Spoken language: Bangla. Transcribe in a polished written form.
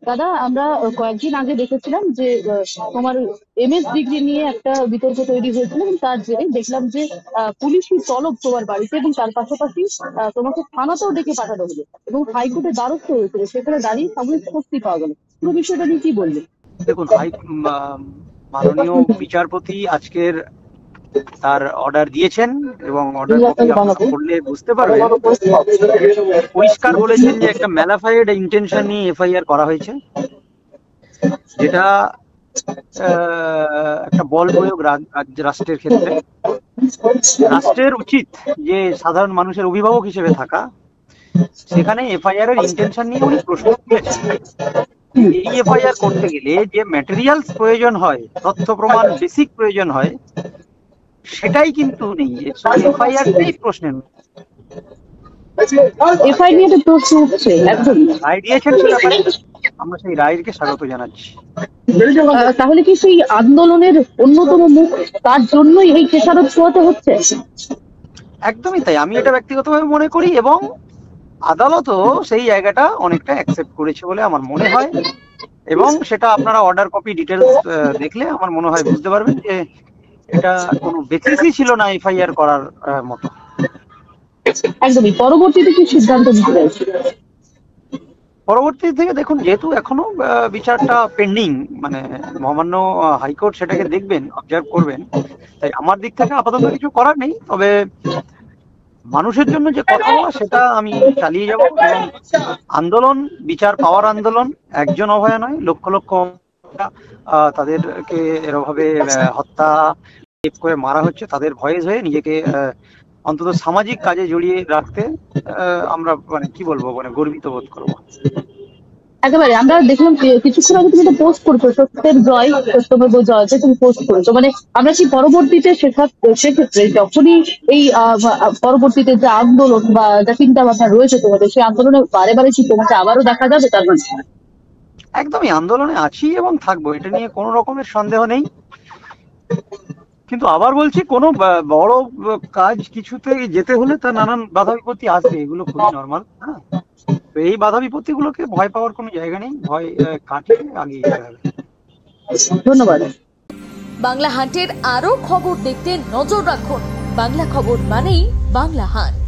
দাদা, আমরা কয়েকদিন আগে দেখেছিলাম যে তোমার এমএস ডিগ্রি নিয়ে একটা বিতর্ক তৈরি হয়েছিল, এবং তার জেরে দেখলাম যে পুলিশি তলব তোমার বাড়িতে, এবং তার পাশাপাশি তোমাকে থানাতেও ডেকে পাঠানো হলো এবং হাইকোর্টে দ্বারস্থ হয়েছিল। সেখানে দাঁড়িয়ে সাময়িক স্বস্তি পাওয়া গেল। পুরো বিষয়টা নিয়ে কি বলবে? দেখুন, মাননীয় বিচারপতি আজকের তার অর্ডার দিয়েছেন এবং অর্ডার কপি আপনারা পড়লে বুঝতে পারবেন। পরিষ্কার বলেছেন যে একটা ম্যালাফাইড ইন্টেনশন নিয়ে এফআইআর করা হয়েছে, যেটা একটা বল প্রয়োগ রাষ্ট্রের ক্ষেত্রে। রাষ্ট্রের উচিত যে সাধারণ মানুষের অভিভাবক হিসেবে থাকা, সেখানে এফআইআর এর ইন্টেনশন নিয়ে উনি প্রশ্ন তুলেছেন। এই এফআইআর করতে গেলে যে ম্যাটেরিয়ালস প্রয়োজন হয়, তথ্য প্রমাণ বেসিক প্রয়োজন হয়, সেটাই কিন্তু নেই। এফআইআরটাই প্রশ্নের এফআই নিয়ে তো প্রশ্ন উঠছে একদম। রায় দিয়েছেন সে ব্যাপারে আমরা সেই রায়কে স্বাগত জানাচ্ছি। তাহলে কি সেই আন্দোলনের অন্যতম মুখ, তার জন্যই এই খেসারত ছোঁয়াতে হচ্ছে? একদমই তাই, আমি এটা ব্যক্তিগতভাবে মনে করি, এবং আদালতও সেই জায়গাটা অনেকটা অ্যাকসেপ্ট করেছে বলে আমার মনে হয়। এবং সেটা আপনারা অর্ডার কপি ডিটেলস দেখলে আমার মনে হয় বুঝতে পারবেন যে এটা কোনো বেসিসই ছিল না এফআইআর করার মতো। একদমই। পরবর্তীতে কি সিদ্ধান্ত নিতে চাইছে? পরবর্তী থেকে দেখুন, যেহেতু এখনো বিচারটা পেন্ডিং, মানে মহামান্য হাইকোর্ট সেটাকে দেখবেন, অবজার্ভ করবেন, তাই আমার দিক থেকে আপাতত কিছু করার নেই। তবে মানুষের জন্য যে কথা বলা, সেটা আমি চালিয়ে যাব। এবং আন্দোলন, বিচার পাওয়ার আন্দোলন, একজন অভয়া নয়, লক্ষ লক্ষ তাদেরকে এরভাবে হত্যা করে মারা হচ্ছে, তাদের ভয়েস হয়ে নিজেকে অন্তত সামাজিক কাজে জড়িয়ে রাখতে আমরা মানে কি বলবো, মানে গর্বিত বোধ করবো। একেবারে। আমরা দেখলাম কিছুক্ষণ আগে তুমি একটা পোস্ট করেছো, সত্যের জয় সত্যমেব জয়তে তুমি পোস্ট করেছো। মানে আমরা কি পরবর্তীতে সেক্ষেত্রে যখনই এই পরবর্তীতে যে আন্দোলন বা যা চিন্তা ভাবনা রয়েছে তোমাদের, সেই আন্দোলনে বারে বারে কি তোমাকে আবারও দেখা যাবে? তার মানে একদমই আন্দোলনে আছি এবং থাকবো, এটা নিয়ে কোনো রকমের সন্দেহ নেই। কিন্তু আবার বলছি, কোনো বড় কাজ কিছুতে যেতে হলে তার নানান বাধা বিপত্তি আসবে, এগুলো খুবই নর্মাল। হ্যাঁ, তো এই বাধা বিপত্তি গুলোকে ভয় পাওয়ার কোনো জায়গা নেই, ভয় কাটিয়ে আগিয়ে যেতে হবে। ধন্যবাদ। বাংলা হান্টের আরো খবর দেখতে নজর রাখুন। বাংলা খবর মানেই বাংলা হান্ট।